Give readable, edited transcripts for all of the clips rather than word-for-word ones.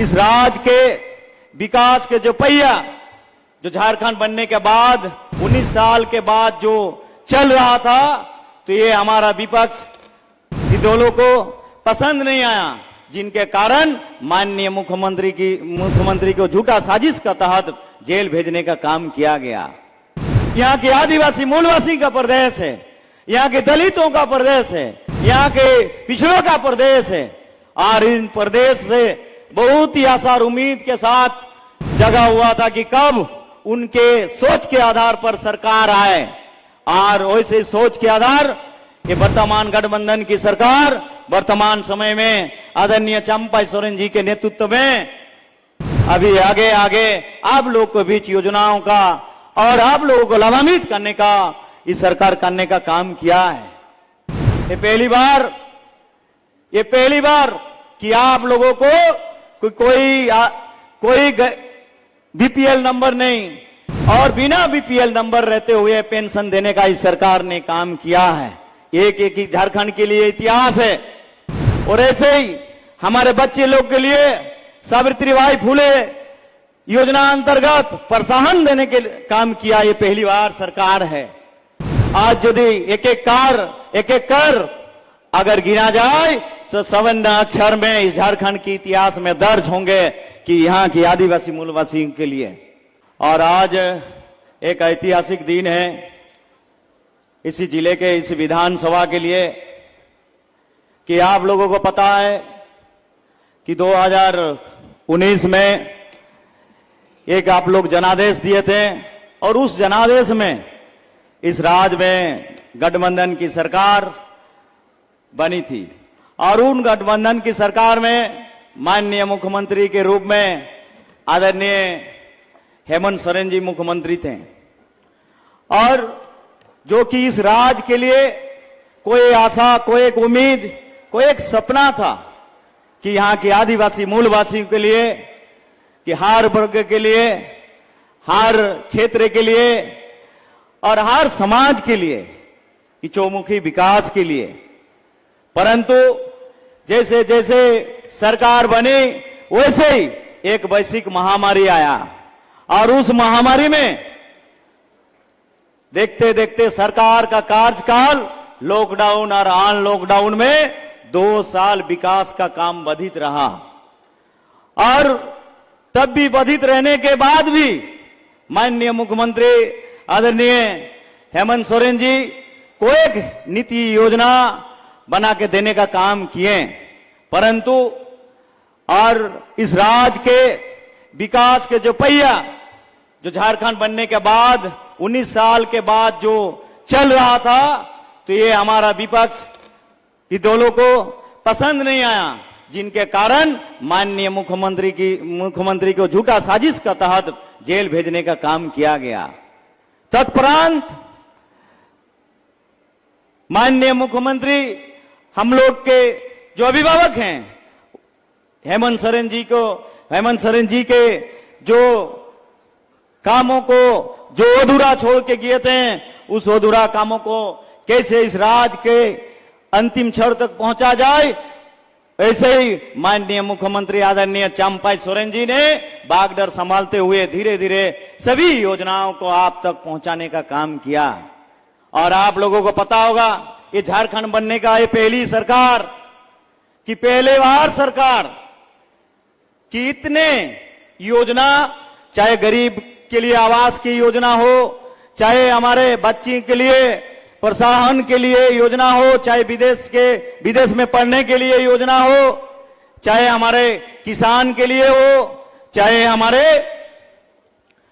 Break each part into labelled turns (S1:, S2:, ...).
S1: इस राज्य के विकास के जो पहिया जो झारखंड बनने के बाद 19 साल के बाद जो चल रहा था, तो ये हमारा विपक्ष दलों को पसंद नहीं आया, जिनके कारण माननीय मुख्यमंत्री को झूठा साजिश का तहत जेल भेजने का काम किया गया। यहाँ के आदिवासी मूलवासी का प्रदेश है, यहाँ के दलितों का प्रदेश है, यहाँ के पिछड़ों का प्रदेश है, और इन प्रदेश से बहुत ही आशा और उम्मीद के साथ जगा हुआ था कि कब उनके सोच के आधार पर सरकार आए, और वैसे सोच के आधार ये वर्तमान गठबंधन की सरकार वर्तमान समय में आदरणीय चंपा सोरेन जी के नेतृत्व में अभी आगे आगे आप लोग के बीच योजनाओं का और आप लोगों को लाभान्वित करने का इस सरकार करने का काम किया है। ये पहली बार कि आप लोगों को कोई बीपीएल नंबर नहीं और बिना बीपीएल नंबर रहते हुए पेंशन देने का इस सरकार ने काम किया है। एक झारखंड के लिए इतिहास है। और ऐसे ही हमारे बच्चे लोग के लिए सावित्रीबाई फुले योजना अंतर्गत प्रोत्साहन देने के काम किया, ये पहली बार सरकार है। आज यदि एक एक कर अगर गिना जाए तो 57 अक्षर में इस झारखंड के इतिहास में दर्ज होंगे कि यहाँ की आदिवासी मूलवासियों के लिए। और आज एक ऐतिहासिक दिन है इसी जिले के इस विधानसभा के लिए कि आप लोगों को पता है कि 2019 में एक आप लोग जनादेश दिए थे, और उस जनादेश में इस राज्य में गठबंधन की सरकार बनी थी, और उन गठबंधन की सरकार में माननीय मुख्यमंत्री के रूप में आदरणीय हेमंत सोरेन जी मुख्यमंत्री थे। और जो कि इस राज्य के लिए कोई आशा, कोई एक उम्मीद, कोई एक सपना था कि यहाँ के आदिवासी मूलवासियों के लिए, कि हर वर्ग के लिए, हर क्षेत्र के लिए और हर समाज के लिए, कि चौमुखी विकास के लिए। परंतु जैसे जैसे सरकार बनी वैसे ही एक वैश्विक महामारी आया, और उस महामारी में देखते देखते सरकार का कार्यकाल लॉकडाउन और अन लॉकडाउन में 2 साल विकास का काम बाधित रहा। और तब भी बाधित रहने के बाद भी माननीय मुख्यमंत्री आदरणीय हेमंत सोरेन जी को एक नीति योजना बना के देने का काम किए। परंतु और इस राज्य के विकास के जो पहिया जो झारखंड बनने के बाद 19 साल के बाद जो चल रहा था, तो ये हमारा विपक्ष दलों को पसंद नहीं आया, जिनके कारण माननीय मुख्यमंत्री को झूठा साजिश का तहत जेल भेजने का काम किया गया। तत्परांत माननीय मुख्यमंत्री हम लोग के जो अभिभावक हैं हेमंत सोरेन जी के जो कामों को जो अधूरा छोड़ के गए थे, उस अधूरा कामों को कैसे इस राज्य के अंतिम क्षण तक पहुंचा जाए, ऐसे ही माननीय मुख्यमंत्री आदरणीय चंपा सोरेन जी ने बागडोर संभालते हुए धीरे धीरे सभी योजनाओं को आप तक पहुंचाने का काम किया। और आप लोगों को पता होगा ये झारखंड बनने का ये पहली सरकार की पहले बार सरकार की इतने योजना, चाहे गरीब के लिए आवास की योजना हो, चाहे हमारे बच्ची के लिए प्रोत्साहन के लिए योजना हो, चाहे विदेश में पढ़ने के लिए योजना हो, चाहे हमारे किसान के लिए हो, चाहे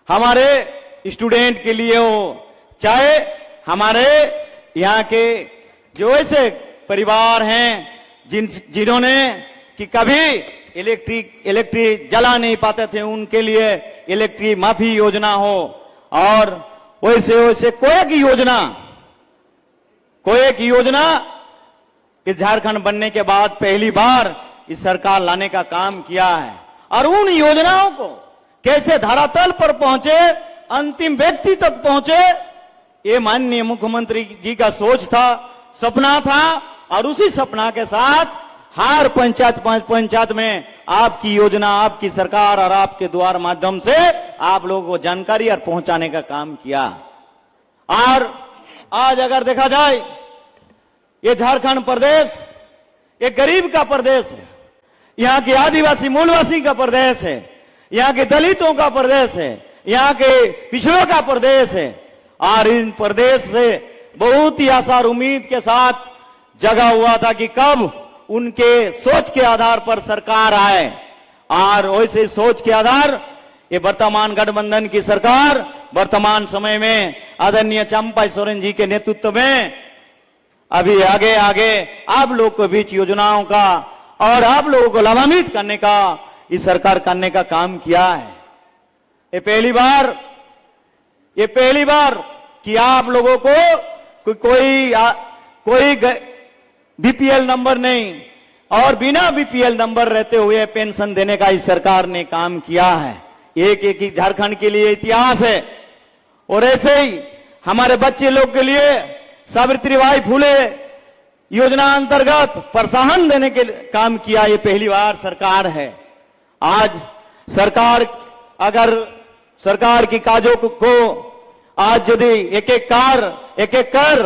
S1: हमारे स्टूडेंट के लिए हो, चाहे हमारे यहाँ के जो ऐसे परिवार हैं जिन्होंने कि कभी इलेक्ट्रिक जला नहीं पाते थे, उनके लिए इलेक्ट्रिक माफी योजना हो। और वैसे कोई एक योजना इस झारखंड बनने के बाद पहली बार इस सरकार लाने का काम किया है। और उन योजनाओं को कैसे धरातल पर पहुंचे, अंतिम व्यक्ति तक पहुंचे, ये माननीय मुख्यमंत्री जी का सोच था, सपना था। और उसी सपना के साथ हर पंचायत में आपकी योजना, आपकी सरकार और आपके द्वार माध्यम से आप लोगों को जानकारी और पहुंचाने का काम किया। और आज अगर देखा जाए, ये झारखंड प्रदेश एक गरीब का प्रदेश है, यहाँ के आदिवासी मूलवासी का प्रदेश है, यहाँ के दलितों का प्रदेश है, यहाँ के पिछड़ों का प्रदेश है। और इन प्रदेश से बहुत ही आशा और उम्मीद के साथ जगा हुआ था कि कब उनके सोच के आधार पर सरकार आए। और वैसे सोच के आधार ये वर्तमान गठबंधन की सरकार वर्तमान समय में आदरणीय चंपा सोरेन जी के नेतृत्व में अभी आगे आगे आप लोग के बीच योजनाओं का और आप लोगों को लाभान्वित करने का इस सरकार करने का काम किया है। ये पहली बार कि आप लोगों को कोई बीपीएल नंबर नहीं और बिना बीपीएल नंबर रहते हुए पेंशन देने का इस सरकार ने काम किया है। एक झारखंड के लिए इतिहास है। और ऐसे ही हमारे बच्चे लोग के लिए सावित्रीबाई फुले योजना अंतर्गत प्रोत्साहन देने के काम किया। ये पहली बार सरकार है। आज सरकार की काजों को आज यदि एक एक कर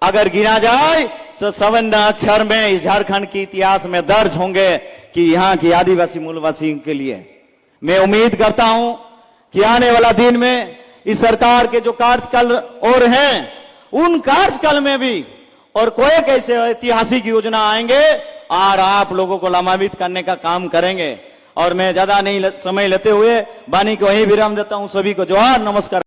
S1: अगर गिना जाए तो 57 अक्षर में इस झारखंड के इतिहास में दर्ज होंगे कि यहाँ की आदिवासी मूलवासियों के लिए। मैं उम्मीद करता हूं कि आने वाला दिन में इस सरकार के जो कार्यकाल और हैं उन कार्यकाल में भी और कोई ऐसे ऐतिहासिक योजना आएंगे और आप लोगों को लाभान्वित करने का काम करेंगे। और मैं ज्यादा नहीं समय लेते हुए वाणी को वहीं विराम देता हूं। सभी को जोहार, नमस्कार।